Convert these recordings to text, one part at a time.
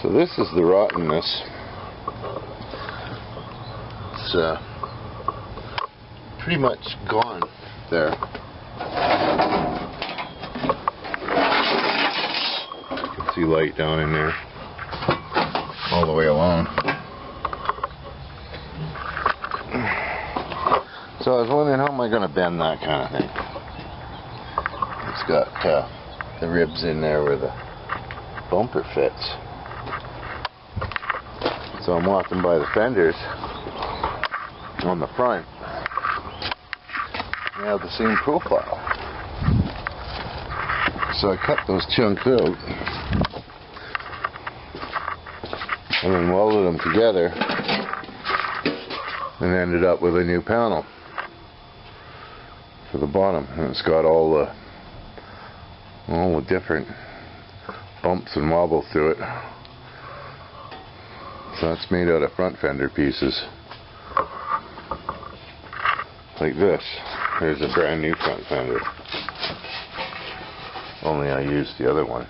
So this is the rottenness. It's pretty much gone there. You can see light down in there all the way along. So I was wondering, how am I going to bend that kind of thing? It's got the ribs in there where the bumper fits. So I'm walking by the fenders on the front. They have the same profile. So I cut those chunks out and then welded them together and ended up with a new panel for the bottom. And it's got all the different bumps and wobbles to it. So that's made out of front fender pieces. Like this. There's a brand new front fender. Only I used the other one.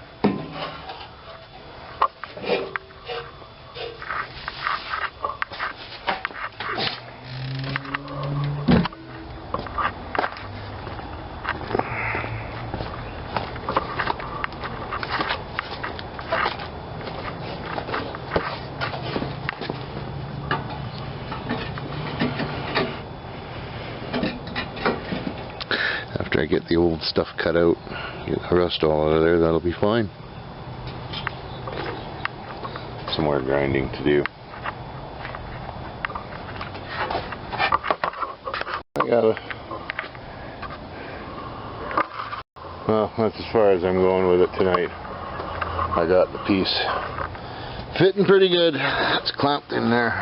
After I get the old stuff cut out, get the rust all out of there, that'll be fine. Some more grinding to do. Well, that's as far as I'm going with it tonight. I got the piece fitting pretty good. It's clamped in there.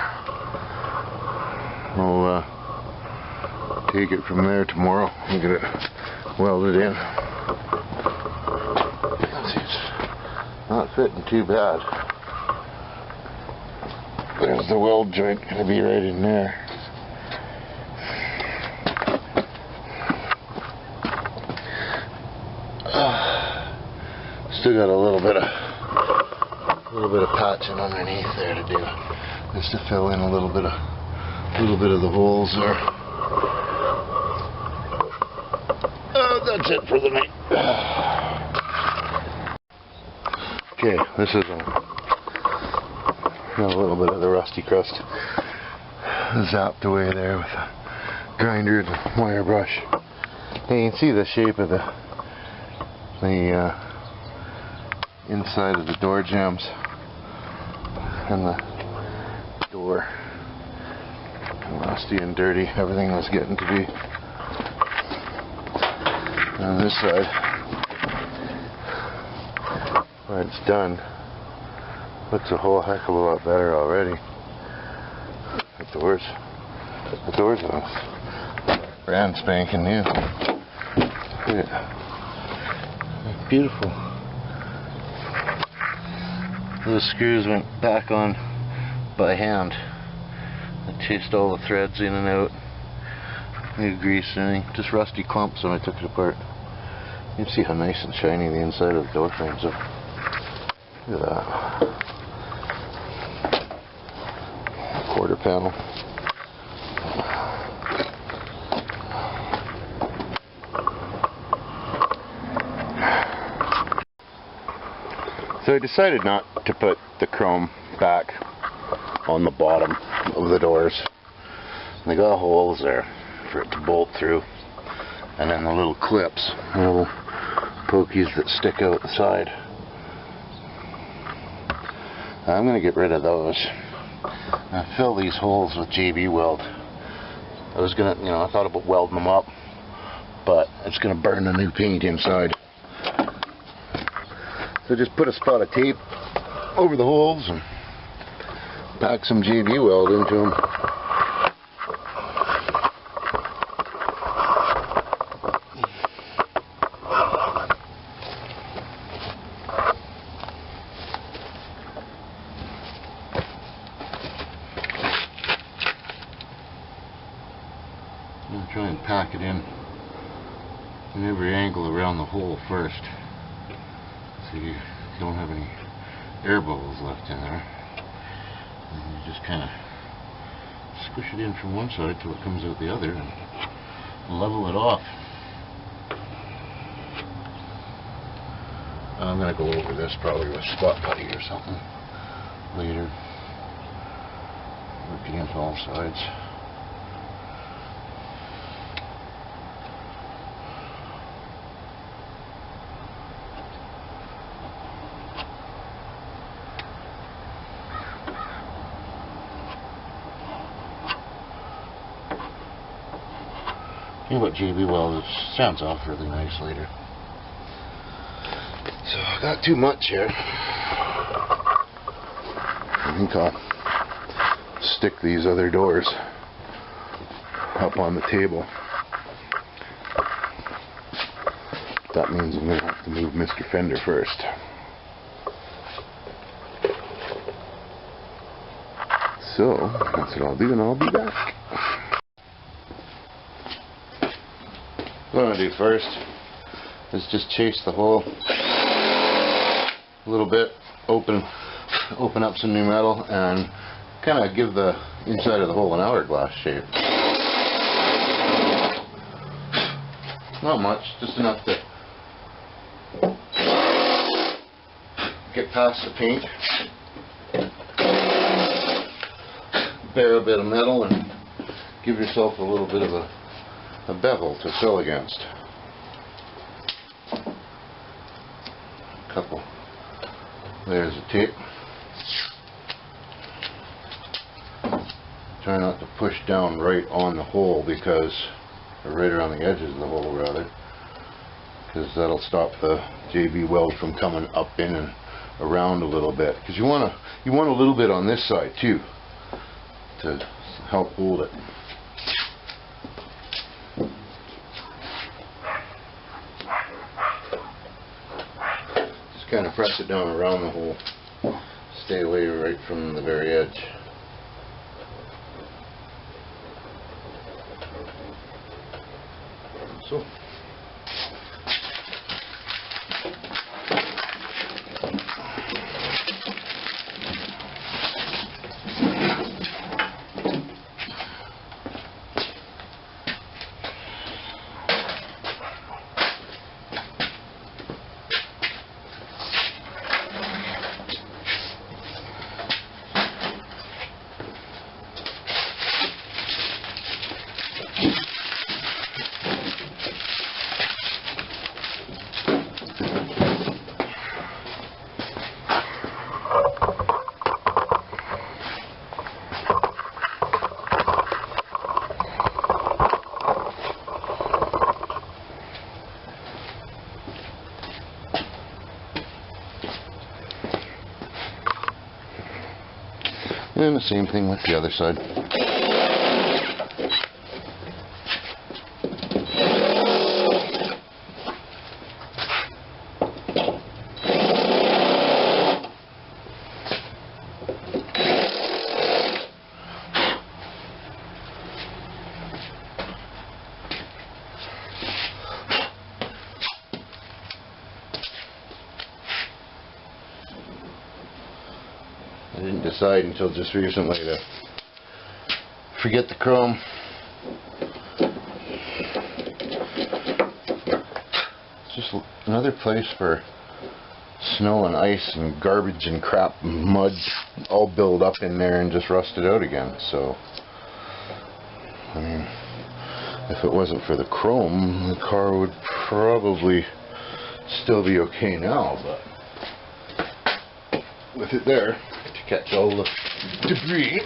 I'll take it from there tomorrow and get it welded in. See, it's not fitting too bad. There's the weld joint going to be right in there. Still got a little bit of patching underneath there to do, just to fill in a little bit of the holes there. That's it for the night. Okay, this is a little bit of the rusty crust zapped away there with a grinder and a wire brush. And you can see the shape of the inside of the door jambs and the door. Rusty and dirty, everything was getting to be. On this side, where it's done, looks a whole heck of a lot better already. The doors are brand spanking new. Look at it. Beautiful. Those screws went back on by hand. I chased all the threads in and out. New grease and anything. Just rusty clumps when I took it apart. You can see how nice and shiny the inside of the door frames are. Look at that. Quarter panel. So I decided not to put the chrome back on the bottom of the doors. They got holes there for it to bolt through, and then the little clips, little pokies that stick out the side. I'm going to get rid of those and fill these holes with JB weld. I was going to, I thought about welding them up, but it's going to burn the new paint inside. So just put a spot of tape over the holes and pack some JB weld into them. I'm trying to pack it in every angle around the hole first, so you don't have any air bubbles left in there. And you just kind of squish it in from one side till it comes out the other and level it off. I'm going to go over this probably with spot putty or something later. Work it into all sides. You know what, JB Weld sounds off really nice later. So I got too much here. I think I'll stick these other doors up on the table. That means I'm going to have to move Mr. Fender first. So that's what I'll do, and I'll be back. What I'm going to do first is just chase the hole a little bit, open up some new metal, and kind of give the inside of the hole an hourglass shape. Not much, just enough to get past the paint, bare a bit of metal, and give yourself a little bit of a bevel to fill against. A couple layers of tape. Try not to push down right on the hole, because, or right around the edges of the hole rather, because that'll stop the JB Weld from coming up in and around a little bit. Because you want a little bit on this side too to help hold it. Kind of press it down around the hole. Stay away right from the very edge. So. And the same thing with the other side. I didn't decide until just recently to forget the chrome. It's just another place for snow and ice and garbage and crap and mud all build up in there and just rusted out again. So, I mean, if it wasn't for the chrome, the car would probably still be okay now, but with it there to catch all the debris,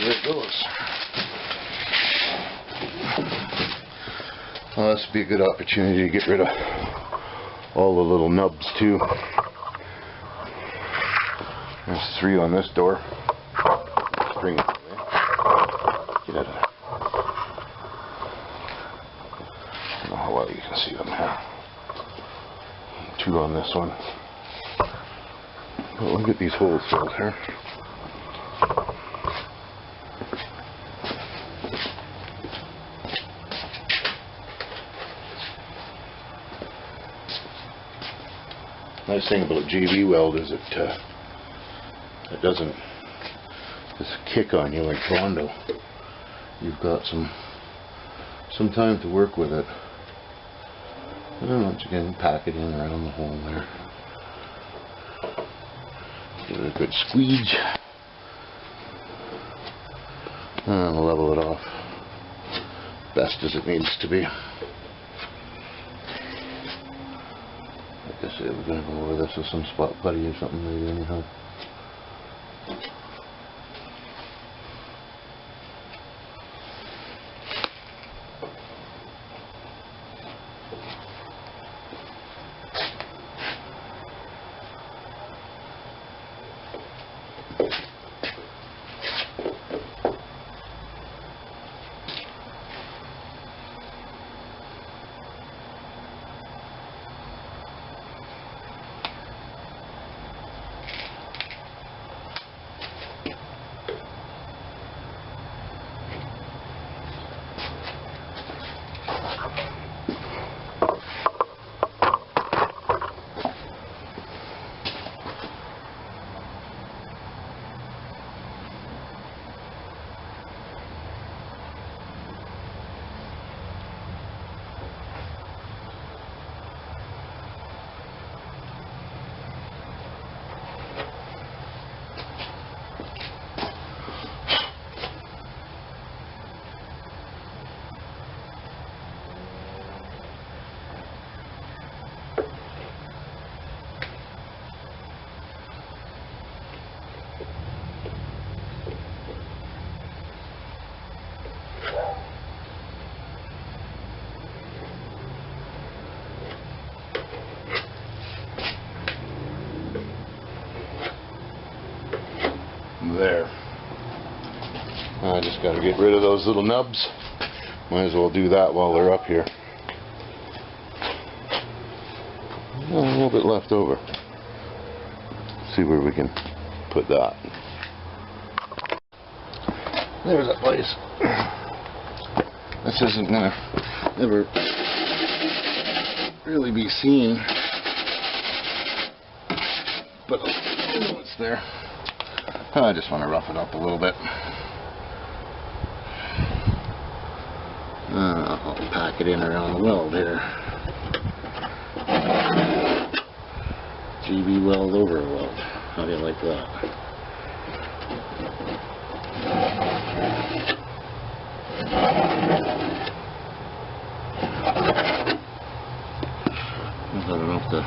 there it goes. Well, this would be a good opportunity to get rid of all the little nubs too. There's 3 on this door. String it away. Get out of there. I don't know how well you can see them here. 2 on this one. But we'll get these holes filled here. Nice thing about JB weld is it doesn't just kick on you like Bondo. You've got some time to work with it. And once again, pack it in around the hole there. Give it a good squeege. And level it off best as it needs to be. Like I said, we're going to go over this with some spot putty or something maybe anyhow. There. I just got to get rid of those little nubs. Might as well do that while they're up here. A little bit left over. See where we can put that. There's that place. This isn't gonna ever really be seen, but I know it's there. I just want to rough it up a little bit. I'll pack it in around the weld here. GB weld over weld. How do you like that? I don't have to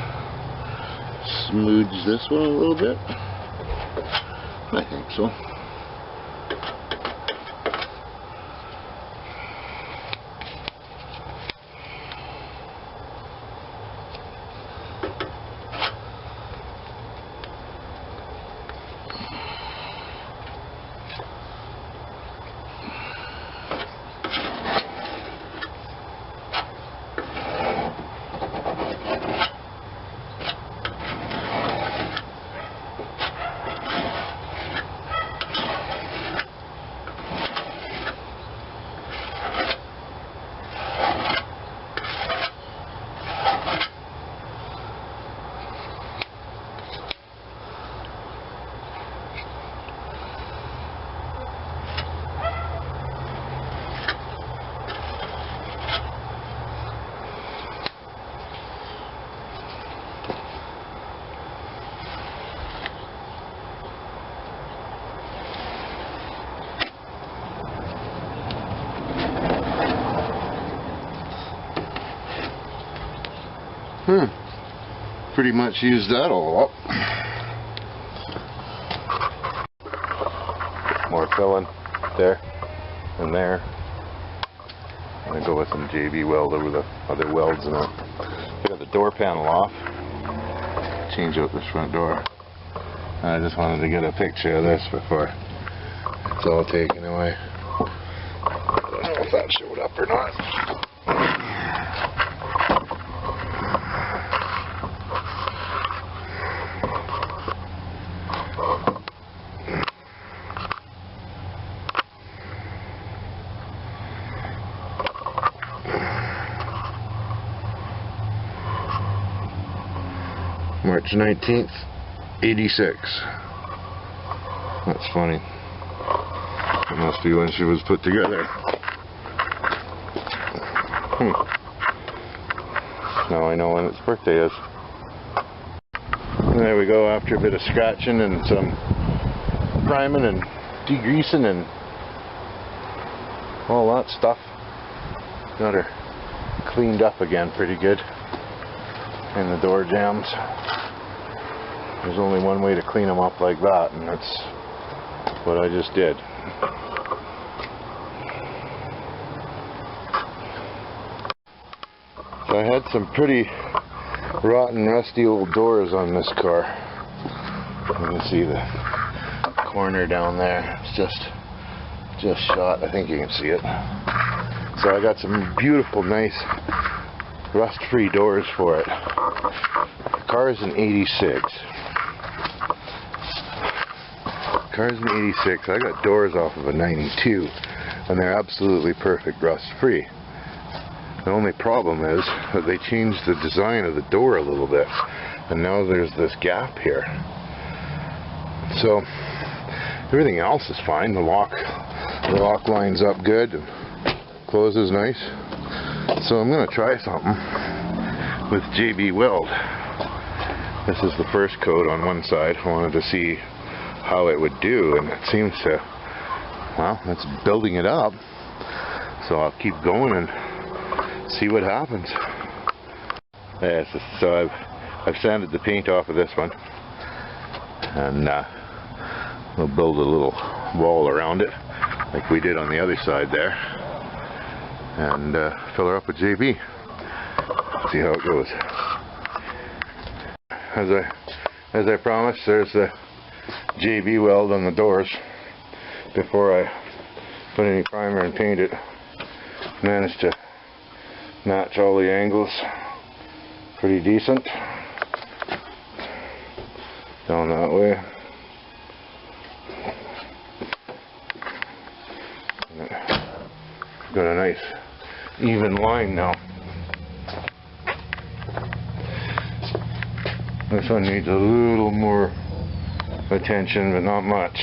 smooch this one a little bit. I think so. Pretty much used that all up. More filling there and there. I'm going to go with some JB weld over the other welds and I got the door panel off. Change out this front door. I just wanted to get a picture of this before it's all taken away. I don't know if that showed up or not. More March 19th, 86. That's funny. It must be when she was put together. Now I know when its birthday is. There we go, after a bit of scratching and some priming and degreasing and all that stuff. Got her cleaned up again pretty good. And the door jambs. There's only one way to clean them up like that, and that's what I just did. So I had some pretty rotten, rusty old doors on this car. You can see the corner down there. It's just shot. I think you can see it. So I got some beautiful, nice, rust-free doors for it. The car's an 86. Car's an 86. I got doors off of a 92, and they're absolutely perfect, rust-free. The only problem is that they changed the design of the door a little bit, and now there's this gap here. So everything else is fine. The lock lines up good, and closes nice. So I'm going to try something with JB Weld. This is the first coat on one side. I wanted to see how it would do, and it seems to, well, it's building it up. So I'll keep going and see what happens. Yeah, so I've sanded the paint off of this one, and we'll build a little wall around it like we did on the other side there, and fill her up with JB. See how it goes. As I promised, there's the JB weld on the doors. Before I put any primer and paint it, managed to match all the angles pretty decent down that way. Got a nice even line now. This one needs a little more attention, but not much.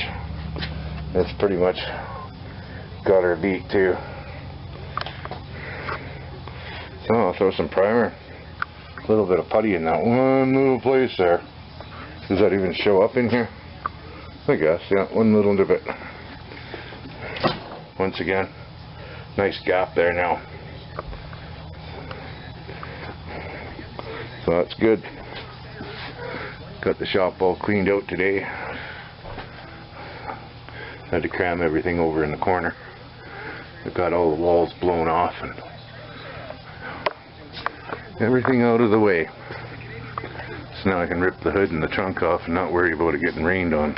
It's pretty much got her beat too. So I'll throw some primer, a little bit of putty in that one little place there. Does that even show up in here? I guess, yeah, one little bit. Once again, nice gap there now. So that's good. Got the shop all cleaned out today. Had to cram everything over in the corner. I got all the walls blown off and everything out of the way. So now I can rip the hood and the trunk off and not worry about it getting rained on.